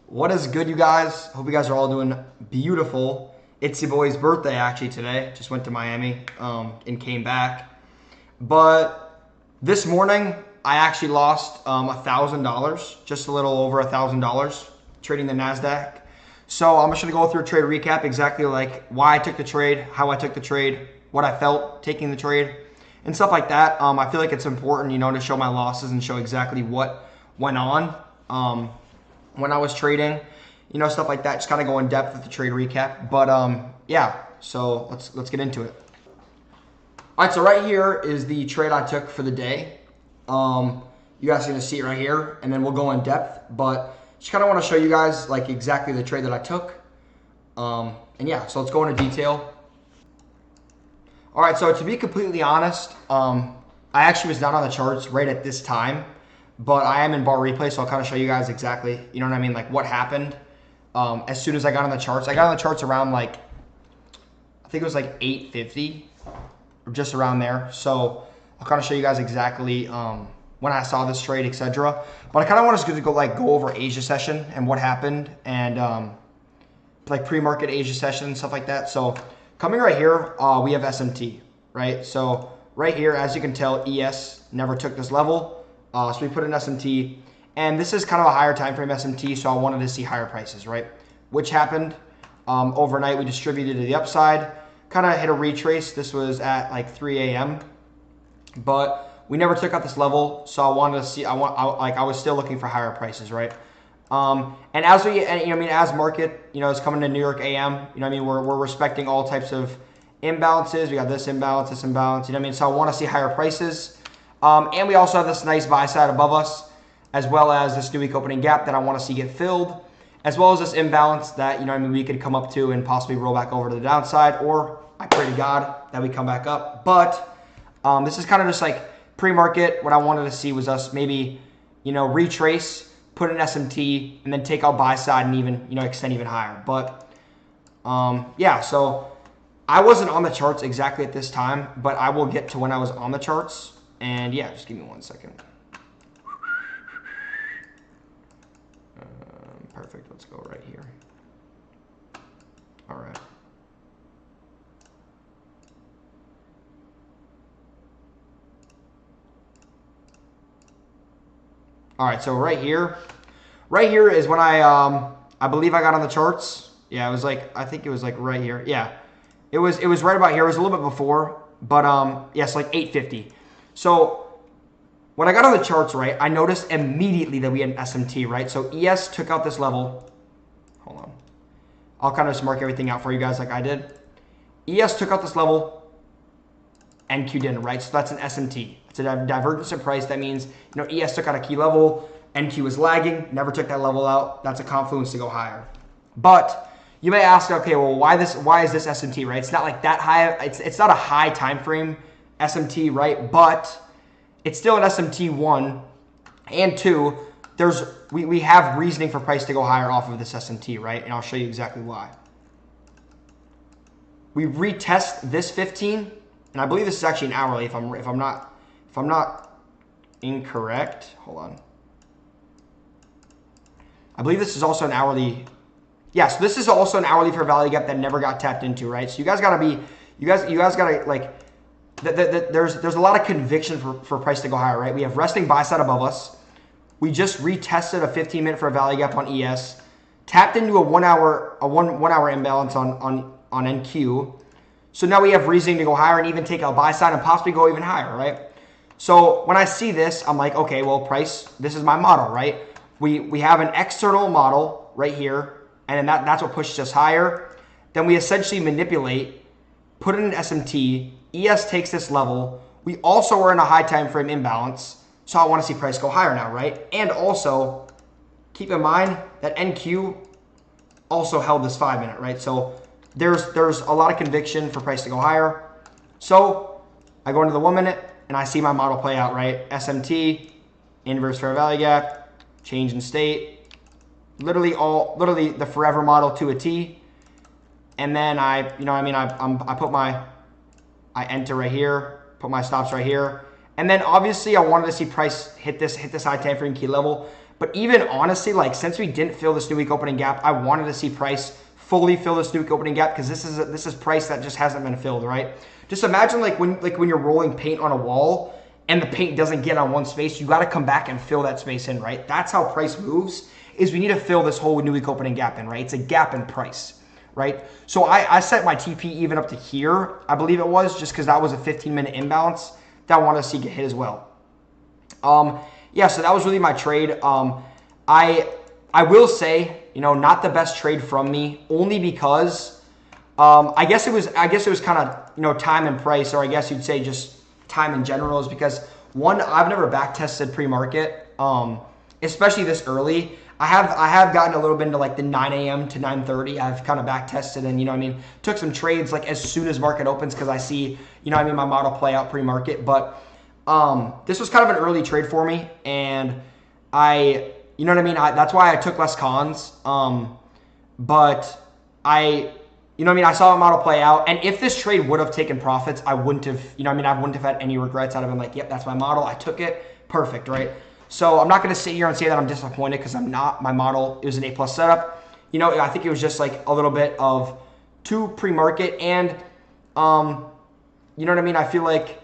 What is good, you guys? Hope you guys are all doing beautiful. It's your boy's birthday actually today. Just went to Miami and came back. But this morning, I actually lost $1,000, just a little over $1,000 trading the NASDAQ. So I'm just going to go through a trade recap, exactly like why I took the trade, how I took the trade, what I felt taking the trade, and stuff like that. I feel like it's important, to show my losses and show exactly what went on. When I was trading, stuff like that. Just kind of go in depth with the trade recap. But yeah, so let's get into it. All right, so right here is the trade I took for the day. You guys are gonna see it right here, and then we'll go in depth. But just kind of want to show you guys like exactly the trade that I took. And yeah, so let's go into detail. All right, so to be completely honest, I actually was not on the charts right at this time. But I am in bar replay, so I'll kind of show you guys exactly, like what happened as soon as I got on the charts. I got on the charts around I think it was like 8:50 or just around there. So I'll kind of show you guys exactly when I saw this trade, etc. But I kind of want us to go over Asia session and what happened and like pre-market Asia session and stuff like that. So coming right here, we have SMT, right? So right here, as you can tell, ES never took this level. So we put in SMT, and this is kind of a higher time frame SMT, so I wanted to see higher prices, right? Which happened overnight. We distributed to the upside, kind of hit a retrace. This was at like 3 a.m., but we never took out this level, so I wanted to see. I was still looking for higher prices, right? And as market, is coming to New York AM, we're respecting all types of imbalances. We got this imbalance, so I want to see higher prices. And we also have this nice buy side above us, as well as this new week opening gap that I want to see get filled, as well as this imbalance that, we could come up to and possibly roll back over to the downside, or I pray to God that we come back up. But this is kind of just like pre-market. What I wanted to see was us maybe, retrace, put in SMT, and then take out buy side and even, extend even higher. But yeah, so I wasn't on the charts exactly at this time, but I will get to when I was on the charts. And yeah, just give me 1 second. Perfect. Let's go right here. All right. All right. So right here is when I believe I got on the charts. Yeah, it was I think it was right here. Yeah, it was right about here. It was a little bit before, but yes, like 8:50. So when I got on the charts, right, I noticed immediately that we had an SMT, right? So ES took out this level. Hold on. I'll kind of just mark everything out for you guys like I did. ES took out this level. NQ didn't, right? So that's an SMT. It's a divergence in price. That means, ES took out a key level. NQ was lagging. Never took that level out. That's a confluence to go higher. But you may ask, okay, well, why is this SMT, right? It's not like that high. It's not a high time frame SMT, right? But it's still an SMT 1 and 2. We have reasoning for price to go higher off of this SMT, right? And I'll show you exactly why. We retest this 15, and I believe this is actually an hourly if I'm not incorrect. Hold on. I believe this is also an hourly. Yeah, so this is also an hourly for value gap that never got tapped into, right? So you guys gotta be, you guys gotta like. There's a lot of conviction for price to go higher, right? We have resting buy side above us. We just retested a 15-minute for a value gap on ES, tapped into a one hour imbalance on NQ. So now we have reasoning to go higher and even take a buy side and possibly go even higher, right? So when I see this, I'm like, okay, well, price, this is my model, right? We have an external model right here, and then that's what pushes us higher. Then we essentially manipulate, put in an SMT. ES takes this level. We also are in a high time frame imbalance, so I want to see price go higher now, right? And also, keep in mind that NQ also held this 5-minute, right? So there's a lot of conviction for price to go higher. So I go into the 1 minute and I see my model play out, right? SMT, inverse fair value gap, change in state, literally the forever model to a T. And then I enter right here, put my stops right here. And then obviously I wanted to see price hit this high time frame key level. But even honestly, like since we didn't fill this new week opening gap, I wanted to see price fully fill this new week opening gap because this is price that just hasn't been filled, right? Just imagine like when you're rolling paint on a wall and the paint doesn't get on one space, you got to come back and fill that space in, right? That's how price moves. Is we need to fill this whole new week opening gap in, right? It's a gap in price, right? So I set my TP even up to here, I believe it was, just because that was a 15-minute imbalance that I wanted to see get hit as well. Yeah, so that was really my trade. I will say, not the best trade from me, only because I guess it was kind of time and price, or I guess you'd say just time in general, is because one, I've never back tested pre-market, especially this early. I have gotten a little bit into like the 9 a.m. to 9:30. I've kind of back tested and took some trades like as soon as market opens because I see my model play out pre-market. But this was kind of an early trade for me, and that's why I took less cons. But I saw a model play out, and if this trade would have taken profits, I wouldn't have, I wouldn't have had any regrets. I'd have been like, yep, that's my model. I took it. Perfect, right? So I'm not going to sit here and say that I'm disappointed because I'm not. My model, it was an A+ setup. I think it was just like a little bit of too pre-market, and I feel like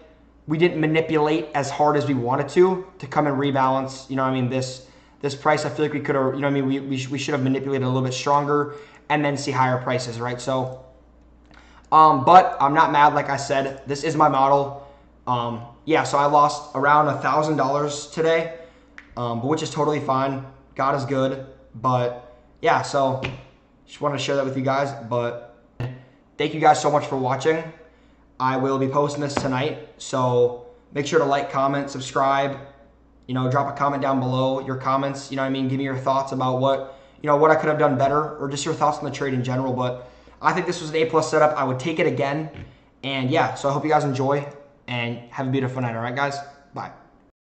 we didn't manipulate as hard as we wanted to come and rebalance. This price, I feel like we could have, we should have manipulated a little bit stronger and then see higher prices, right? So, but I'm not mad. Like I said, this is my model. Yeah, so I lost around $1,000 today, but which is totally fine. God is good. But yeah, so just wanted to share that with you guys. But thank you guys so much for watching. I will be posting this tonight, so make sure to like, comment, subscribe. Drop a comment down below. Your comments, give me your thoughts about what I could have done better, or just your thoughts on the trade in general. But I think this was an A+ setup. I would take it again. And yeah, so I hope you guys enjoy and have a beautiful night. All right, guys? Bye.